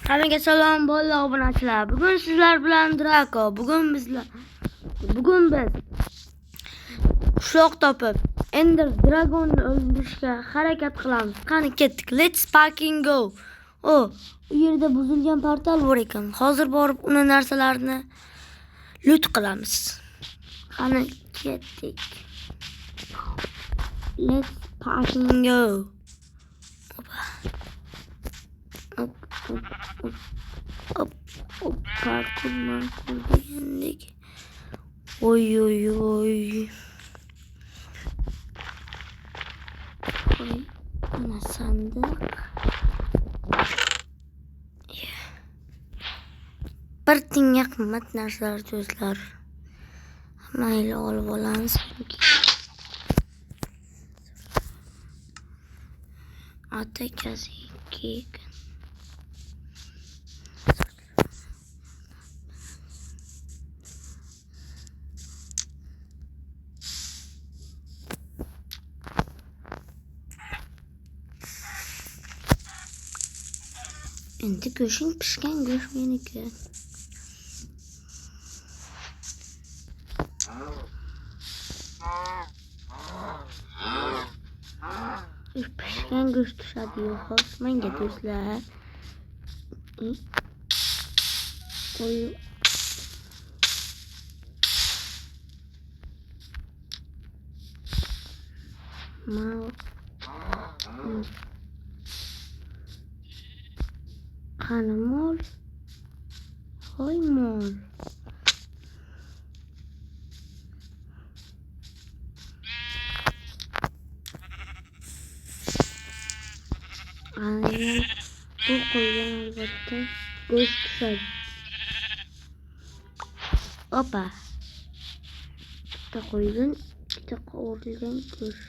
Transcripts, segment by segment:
Hammaga salom bo'ldi obunachilar. Bugun sizlar bilan Draco. Bugun biz qushloq topib Ender Dragon'ni o'ldirishga harakat qilamiz. Qani ketdik. Let's fucking go. U yerda buzilgan portal bor ekan. Hozir borib uni narsalarni loot qilamiz. Qani ketdik. Let's fucking go. Parkurdan degandik. Oy. Ana sandiq. Bir tinga qimmat narsalar do'stlar. Mayli olib olamiz. Atakasi endi go'shing pishgan go'sht meniki. Pishgan go'sht tushadi yo'q, menga do'stlar. Oy. Qani mol? Hoy mol. Bu qo'ygan albatta go'sht tushadi. Opa. Bitta qo'ygan, bitta qovurilgan go'sht.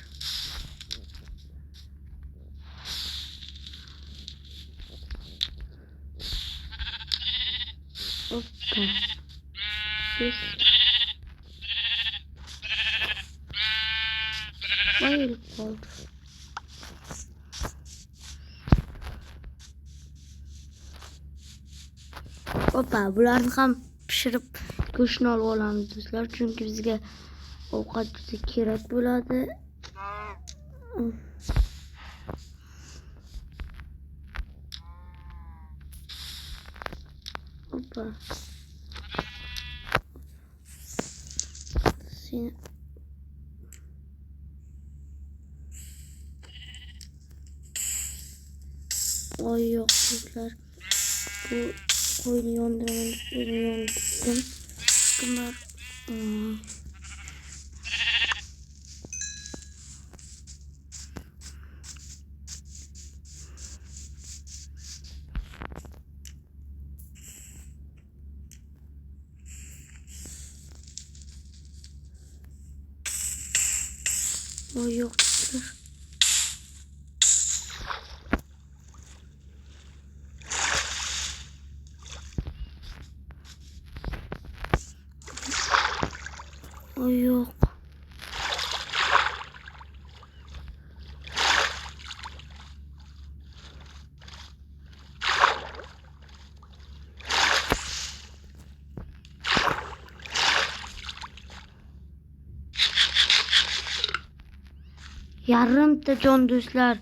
Opa. This. Oil cold. Opa, bularni ham pishirib go'shtni olib olamiz do'stlar, chunki bizga ovqat juda kerak bo'ladi. Opa. Sen oy yo'q do'stlar. Bu qo'yni yondiraman deb yondirdim. Bunlar oy yo'q do'stlar. Oy yo'q. Yarimta jon do'stlar.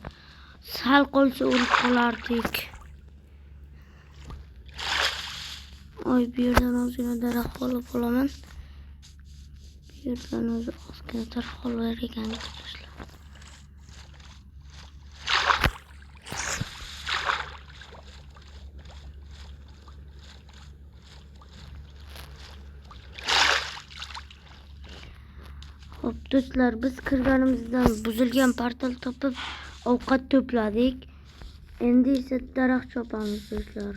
Sal qolsa o'lib qolardik. Oy, bu yerdan ozgina daraxt olib olaman. Bu yerdan ozgina daraxt olib ekan do'stlar. Hop do'stlar, biz kirganimizdan buzilgan portal topib ovqat to'pladik. Endi esa daraxt chopamiz do'stlar.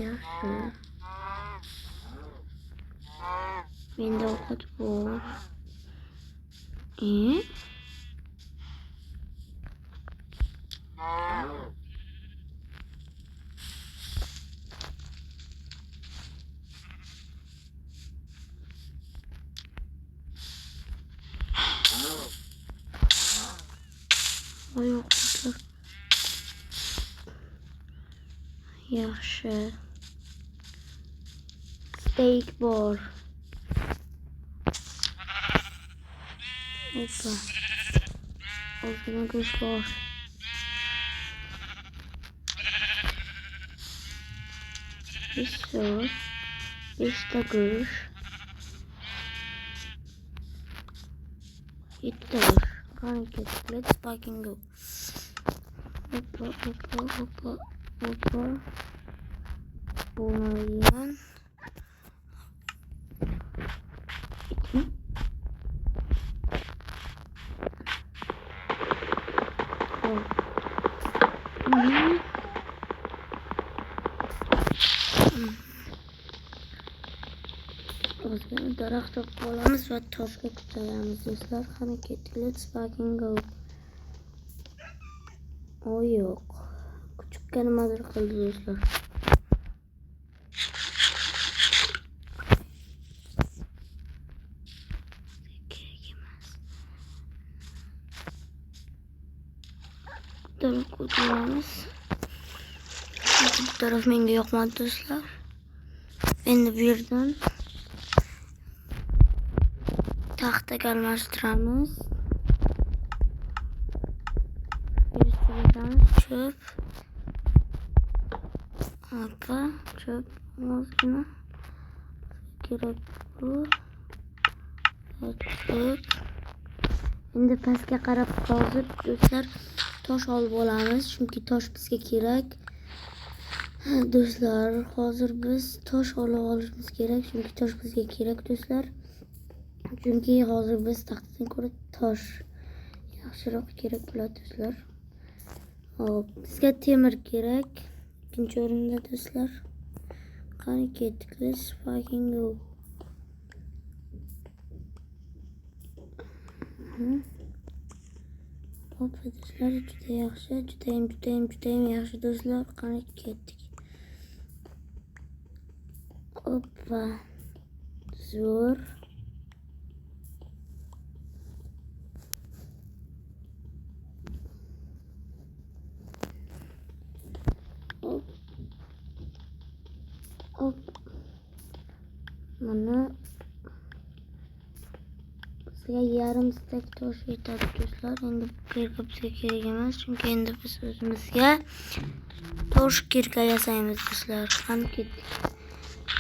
Yaxshi. Menda ovqat bor. Yo'q do'stlar. Yaxshi. Steak bor. Hoppa. Ozgina go'sht bor. Isso. 5 ta go'sht. 7 ta go'sht. Qani ketdik. Let's fucking go. Hoppa. Buni yeyman. Ozgina daraxt topib olamiz va toshga ko'taramiz do'stlar. Qani ketdik. Let's fucking go. O yo'q. Kuchukka nimadir qildi do'stlar. Daraxt ko'taramiz. Bu taraf menga yoqmadi do'stlar. Endi bu yerdan taxtaga almashtiramiz. Birisidan çöp. Hoppa, çöp ozgina kerak bu. Çöp. Endi pastga qarab hozir do'stlar tosh olib olamiz, chunki tosh bizga kerak. Do'stlar, hozir biz tosh olishimiz kerak, chunki tosh bizga kerak do'stlar. Chunki hozir biz taxtadan ko'ra tosh yaxshiroq kerak bo'ladi do'stlar. Hop, bizga temir kerak. Ikkinchi o'rinda do'stlar. Qani ketdik. Let's fucking go. Hop, do'stlar, juda yaxshi, judayam yaxshi do'stlar. Qani ketdik. Hoppa. Zo'r. Hop. Mana bizga yarim stek tosh yetadi do'stlar. Endi bu yerga bizga kerak emas, chunki endi biz o'zimizga tosh kirka yasaymiz do'stlar. Qani ketdik.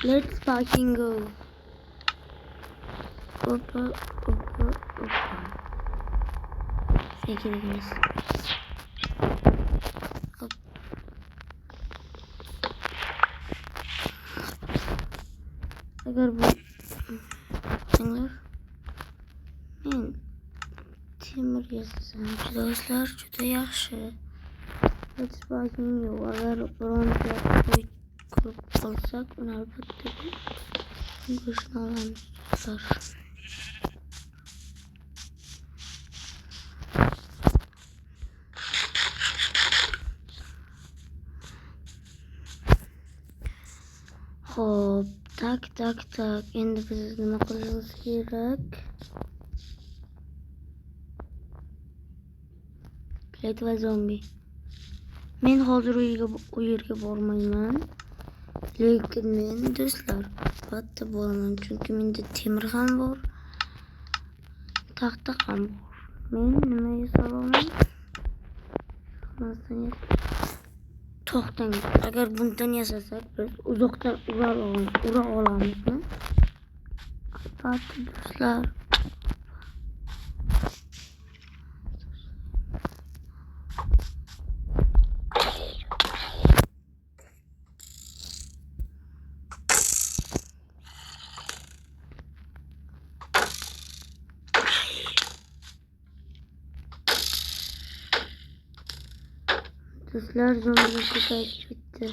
Let's fucking go. Hoppa. Bizga kerak emas. Hop. Agar bu tinglar men temir yasasam do'stlar juda yaxshi. Let's fucking go. Agar bironta qo'y ko'rib qolsak, uni albatta go'shtni olamiz do'stlar. Hop, tak. Endi biz nima qilishimiz kerak? Plet va zombi. Men hozir u yerga bormayman. Lekin men do'stlar albatta boraman, chunki menda temir ham bor, taxta ham bor. Men nima yasamoqman? To'xtang. Agar bundan yasasak biz uzoqdan ura olamizmi? Albatta do'stlar. Do'stlar, zombilar ko'payib ketdi.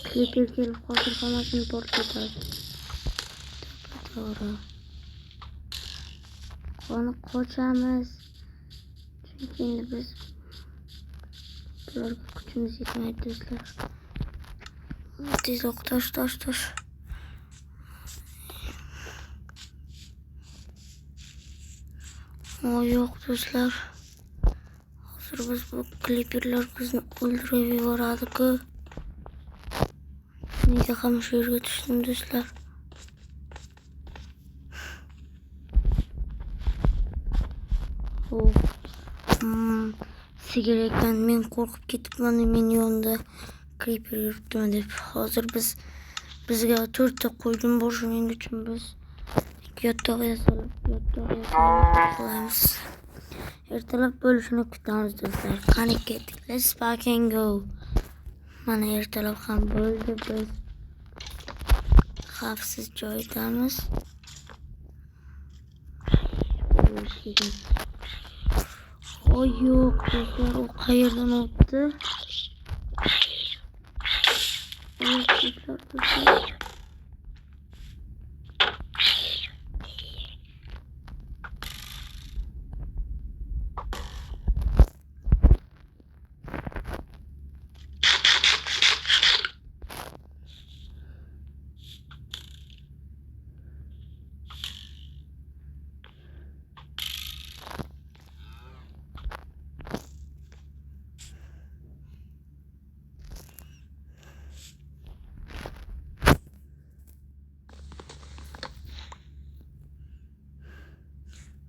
Kliper kelib hozir hammasini portlatadi. To'g'ri. Qani qochamiz. Chunki endi biz bularga kuchimiz yetmaydi do'stlar. Tezroq tosh. O yo'q do'stlar. Hozir biz bu kliperlar bizni o'ldirib yuboradi-ku. Nega ham shu yerga tushdim do'stlar? Sigir ekan, men qo'rqib ketibman, men yonida creeper yuribdi deb. Hozir bizga 4 ta qo'ydim bor, shuning uchun biz yotoq yasalab qilamiz. Ertalab bo'lishini kutamiz do'stlar. Qani ketdik. Let's fucking go. Mana ertalab ham bo'ldi, biz xavfsiz joydamiz. O yo'q do'stlar, u qayerdan o'tdi?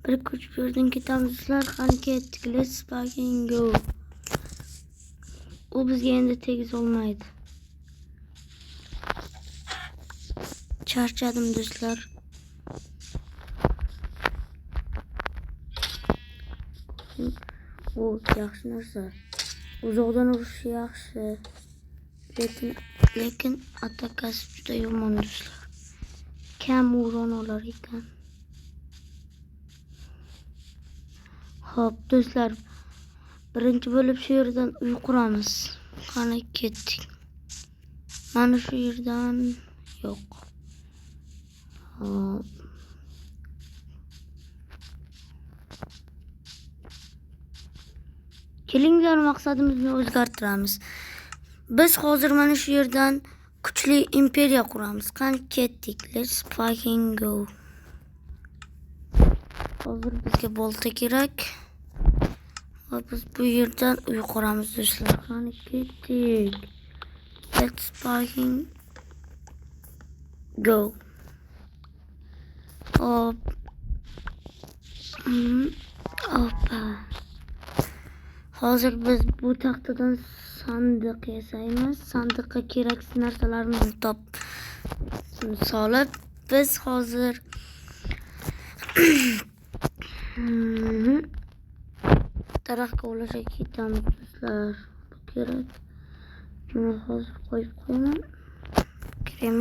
Bir kuch bir yerdan ketamiz do'stlar. Qani ketdik. Let's fucking go. U bizga endi tegiz olmaydi. Charchadim do'stlar. O yaxshi narsa. Uzoqdan urish yaxshi. Lekin atakasi juda yomon do'stlar. Kam uron olar ekan. Hop do'stlar, birinchi bo'lib shu yerdan uy quramiz. Qani ketdik. Mana shu yerdan yo'q. Hop. Kelinglar, maqsadimizni o'zgartiramiz. Biz hozir mana shu yerdan kuchli imperiya quramiz. Qani ketdik. Let's fucking go. Hozir bizga bolta kerak. Va biz bu yerdan uy quramiz do'stlar. Qani ketdik. Let's fucking go. Hop. Hoppa. Hozir biz bu taxtadan sandiq yasaymiz. Sandiqqa keraksiz narsalarimizni solib, biz hozir daraxtga ulashib ketamiz do'stlar. Bu kerak. Buni hozir qo'yib qo'yaman. Kerak.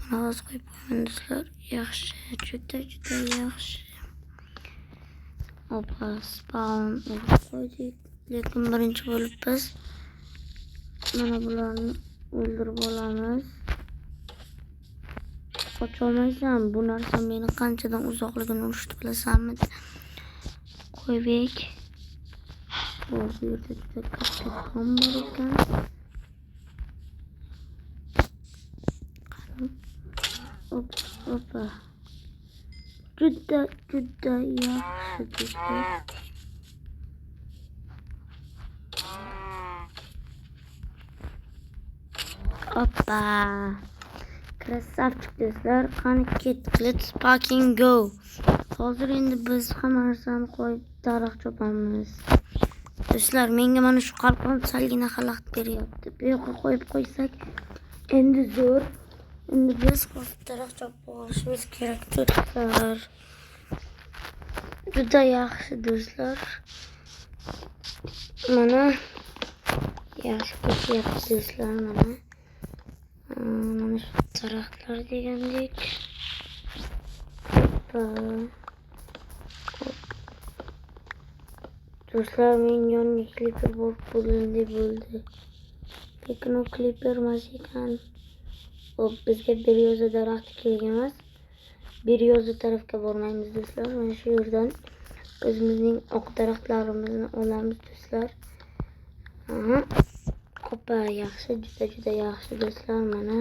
Mana hozir qo'yib qo'yaman do'stlar. Yaxshi, juda yaxshi. Hoppa, spawn qo'ydik. Lekin birinchi bo'lib biz mana bularni o'ldirib olamiz. Qocholmaysan, bu narsa meni qanchadan uzoqligini urishdi bilasanmi? Qo'ybek. Bu yerda juda katta xon bor ekan. Hoppa. Juda yaxshi do'stlar. Hoppa. Krasavchik do'stlar. Qani ketdik. Let's fucking go. Hozir endi biz hamma narsani qo'yib daraxt chopamiz. Do'stlar, menga mana shu qalqon salgina xalaqit beryapti. Bu yoqqa qo'yib qo'ysak endi zo'r. Endi biz daraxt chopib olishimiz kerak do'stlar. Juda yaxshi do'stlar. Mana yaxshi ketyapti do'stlar, mana. Mana shu daraxtlar degandek. Do'stlar, men yonga kliper borib bo'ldi. Lekin o kliper emas ekan. O bizga beryo'za daraxti kerak emas. Beryoza tarafga bormaymiz do'stlar. Mana shu yerdan o'zimizning oq daraxtlarimizni olamiz do'stlar. Aha. Hoppa, yaxshi, juda yaxshi do'stlar. Mana